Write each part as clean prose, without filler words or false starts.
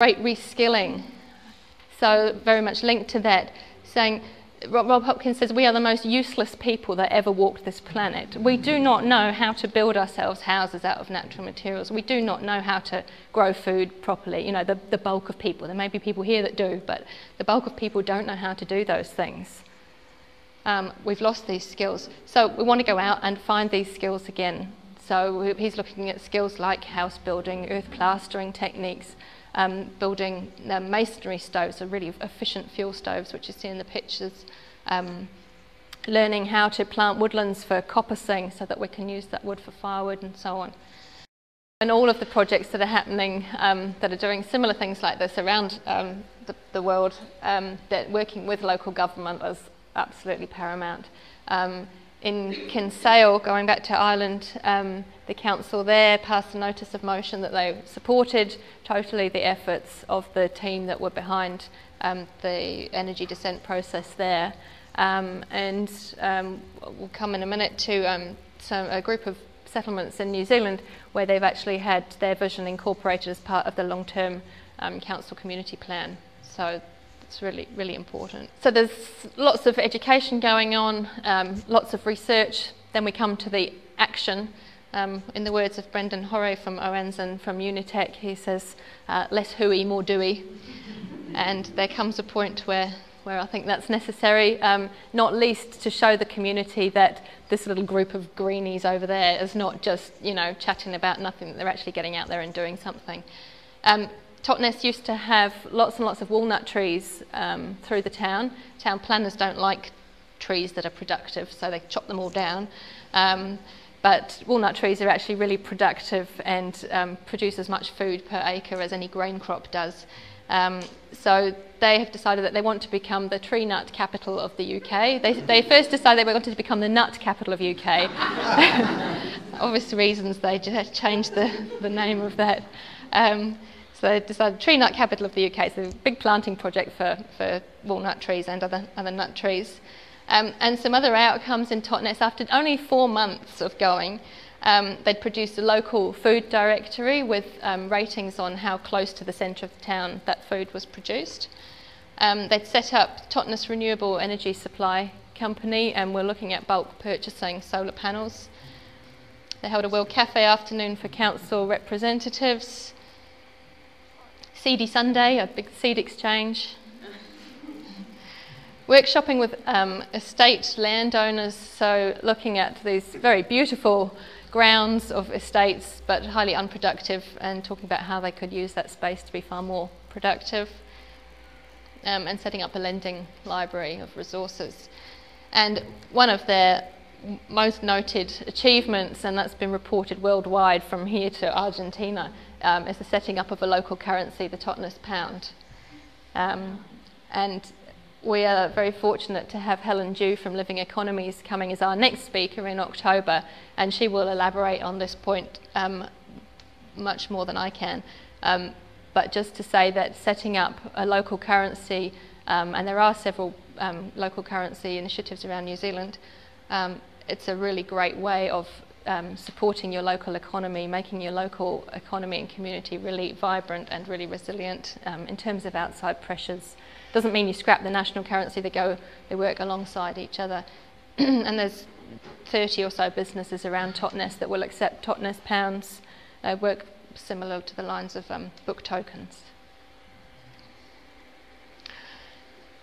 great reskilling. So very much linked to that, saying, Rob Hopkins says, we are the most useless people that ever walked this planet. We do not know how to build ourselves houses out of natural materials. We do not know how to grow food properly. You know, the bulk of people. There may be people here that do, but the bulk of people don't know how to do those things. We've lost these skills. So we want to go out and find these skills again. So he's looking at skills like house building, earth plastering techniques, building masonry stoves, so really efficient fuel stoves, which you see in the pictures, learning how to plant woodlands for coppicing so that we can use that wood for firewood and so on. And all of the projects that are happening that are doing similar things like this around the world, that working with local government is absolutely paramount. In Kinsale, going back to Ireland, the council there passed a notice of motion that they supported totally the efforts of the team that were behind the energy descent process there. We'll come in a minute to a group of settlements in New Zealand where they've actually had their vision incorporated as part of the long-term council community plan. So it's really, really important. So there's lots of education going on, lots of research. Then we come to the action. In the words of Brendan Horry from OANZ and from Unitec, he says, less hooey, more doey. And there comes a point where I think that's necessary, not least to show the community that this little group of greenies over there is not just, you know, chatting about nothing, that they're actually getting out there and doing something. Totnes used to have lots and lots of walnut trees through the town. Town planners don't like trees that are productive, so they chop them all down. But walnut trees are actually really productive and produce as much food per acre as any grain crop does. So they have decided that they want to become the tree nut capital of the UK. They first decided they wanted to become the nut capital of UK. Obvious reasons they just changed the name of that. So they decided tree nut capital of the UK. So a big planting project for walnut trees and other nut trees. And some other outcomes in Totnes. After only 4 months of going, they'd produced a local food directory with ratings on how close to the centre of the town that food was produced. They'd set up Totnes Renewable Energy Supply Company and were looking at bulk purchasing solar panels. They held a World Cafe afternoon for council representatives. Seedy Sunday, a big seed exchange. Workshopping with estate landowners, so looking at these very beautiful grounds of estates but highly unproductive and talking about how they could use that space to be far more productive, and setting up a lending library of resources. And one of their most noted achievements, and that's been reported worldwide from here to Argentina, is the setting up of a local currency, the Totnes pound. And we are very fortunate to have Helen Dew from Living Economies coming as our next speaker in October, and she will elaborate on this point much more than I can. But just to say that setting up a local currency, and there are several local currency initiatives around New Zealand, it's a really great way of supporting your local economy, making your local economy and community really vibrant and really resilient in terms of outside pressures. Doesn't mean you scrap the national currency, they work alongside each other. And there's 30 or so businesses around Totnes that will accept Totnes pounds, work similar to the lines of book tokens.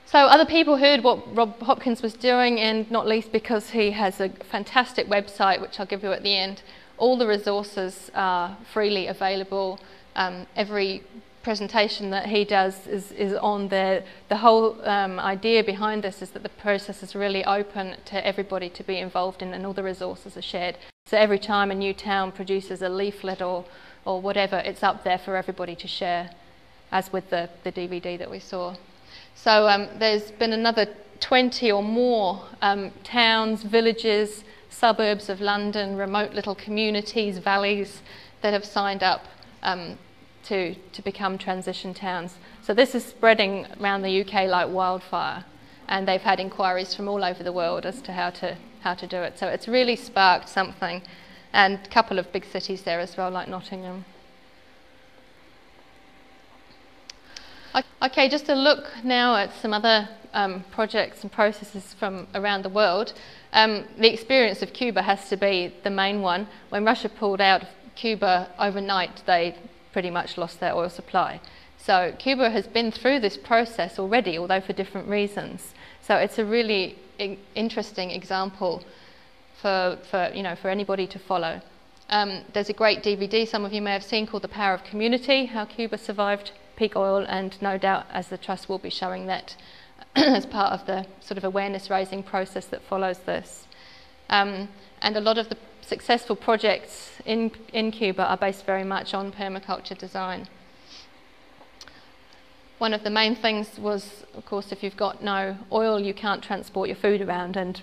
So other people heard what Rob Hopkins was doing, and not least because he has a fantastic website, which I'll give you at the end. All the resources are freely available. Every presentation that he does is on there. The whole idea behind this is that the process is really open to everybody to be involved in, and all the resources are shared. So every time a new town produces a leaflet or whatever, it's up there for everybody to share, as with the DVD that we saw. So there's been another 20 or more towns, villages, suburbs of London, remote little communities, valleys that have signed up to become transition towns. So this is spreading around the UK like wildfire, and they've had inquiries from all over the world as to how to do it. So it's really sparked something, and a couple of big cities there as well, like Nottingham. Okay, just a look now at some other projects and processes from around the world. The experience of Cuba has to be the main one. When Russia pulled out of Cuba overnight, they pretty much lost their oil supply. So Cuba has been through this process already, although for different reasons. So it's a really interesting example for anybody to follow. There's a great DVD some of you may have seen called The Power of Community, how Cuba survived peak oil, and no doubt as the Trust will be showing that as part of the sort of awareness raising process that follows this. And a lot of the successful projects in Cuba are based very much on permaculture design. One of the main things was, of course, if you've got no oil, you can't transport your food around, and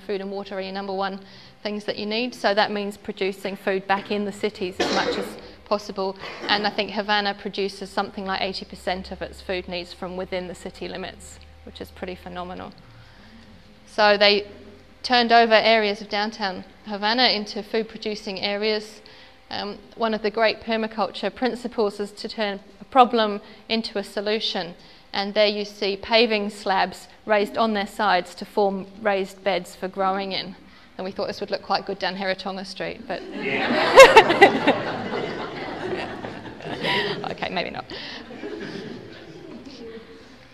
food and water are your number one things that you need. So that means producing food back in the cities as much as possible. And I think Havana produces something like 80% of its food needs from within the city limits, which is pretty phenomenal. So they turned over areas of downtown Havana into food producing areas. One of the great permaculture principles is to turn a problem into a solution, and there you see paving slabs raised on their sides to form raised beds for growing in. And we thought this would look quite good down Herretonga Street, but okay, maybe not.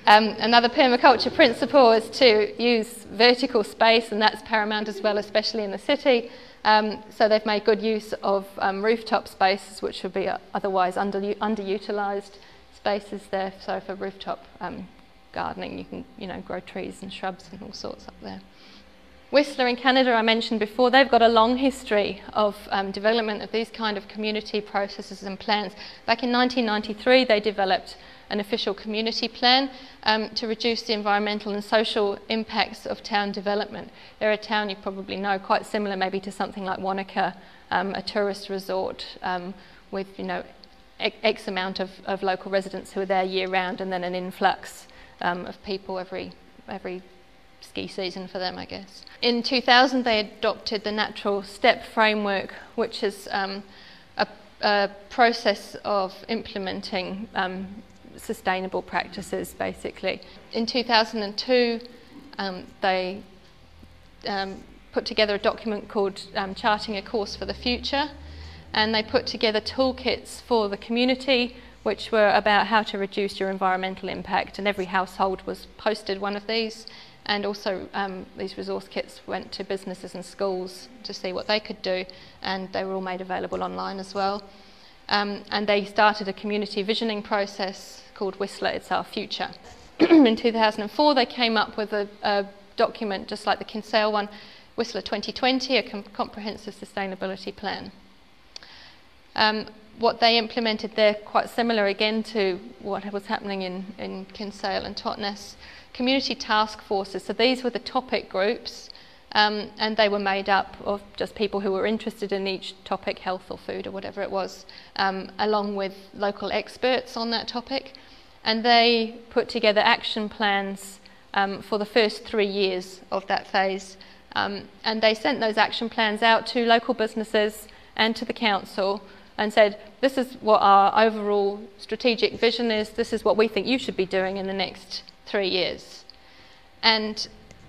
Another permaculture principle is to use vertical space, and that's paramount as well, especially in the city. So they've made good use of rooftop spaces, which would be otherwise underutilised spaces there. So for rooftop gardening, you can grow trees and shrubs and all sorts up there. Whistler in Canada, I mentioned before, they've got a long history of development of these kind of community processes and plans. Back in 1993, they developed an official community plan to reduce the environmental and social impacts of town development. They're a town you probably know, quite similar maybe to something like Wanaka, a tourist resort with X amount of local residents who are there year round, and then an influx of people every ski season for them, I guess. In 2000, they adopted the Natural Step Framework, which is a process of implementing sustainable practices, basically. In 2002, they put together a document called Charting a Course for the Future, and they put together toolkits for the community which were about how to reduce your environmental impact, and every household was posted one of these. And also these resource kits went to businesses and schools to see what they could do, and they were all made available online as well. And they started a community visioning process called Whistler, It's Our Future. In 2004, they came up with a document just like the Kinsale one, Whistler 2020, a comprehensive sustainability plan. What they implemented there, quite similar again to what was happening in Kinsale and Totnes, community task forces. So these were the topic groups, and they were made up of just people who were interested in each topic, health or food or whatever it was, along with local experts on that topic. And they put together action plans for the first 3 years of that phase. And they sent those action plans out to local businesses and to the council and said, this is what our overall strategic vision is, this is what we think you should be doing in the next 3 years. And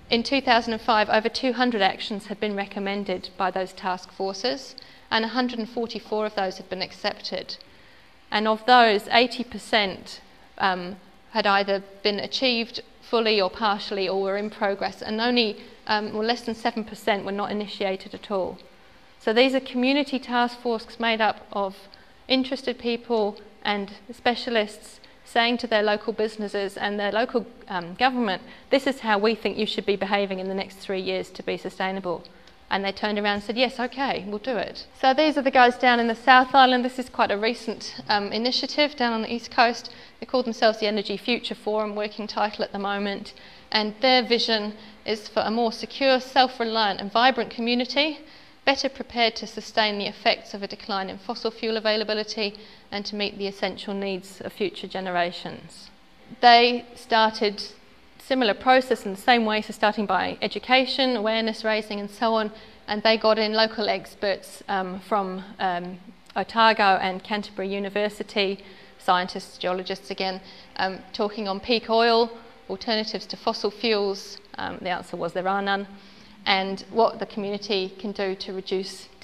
in 2005, over 200 actions had been recommended by those task forces, and 144 of those had been accepted. And of those, 80% had either been achieved fully or partially, or were in progress, and only less than 7% were not initiated at all. So these are community task forces made up of interested people and specialists saying to their local businesses and their local government, this is how we think you should be behaving in the next 3 years to be sustainable. And they turned around and said, yes, okay, we'll do it. So these are the guys down in the South Island. This is quite a recent initiative down on the East Coast. They call themselves the Energy Future Forum, working title at the moment. And their vision is for a more secure, self-reliant and vibrant community, better prepared to sustain the effects of a decline in fossil fuel availability and to meet the essential needs of future generations. They started similar process in the same way, so starting by education, awareness raising and so on, and they got in local experts from Otago and Canterbury University scientists, geologists again, talking on peak oil, alternatives to fossil fuels. The answer was there are none. And what the community can do to reduce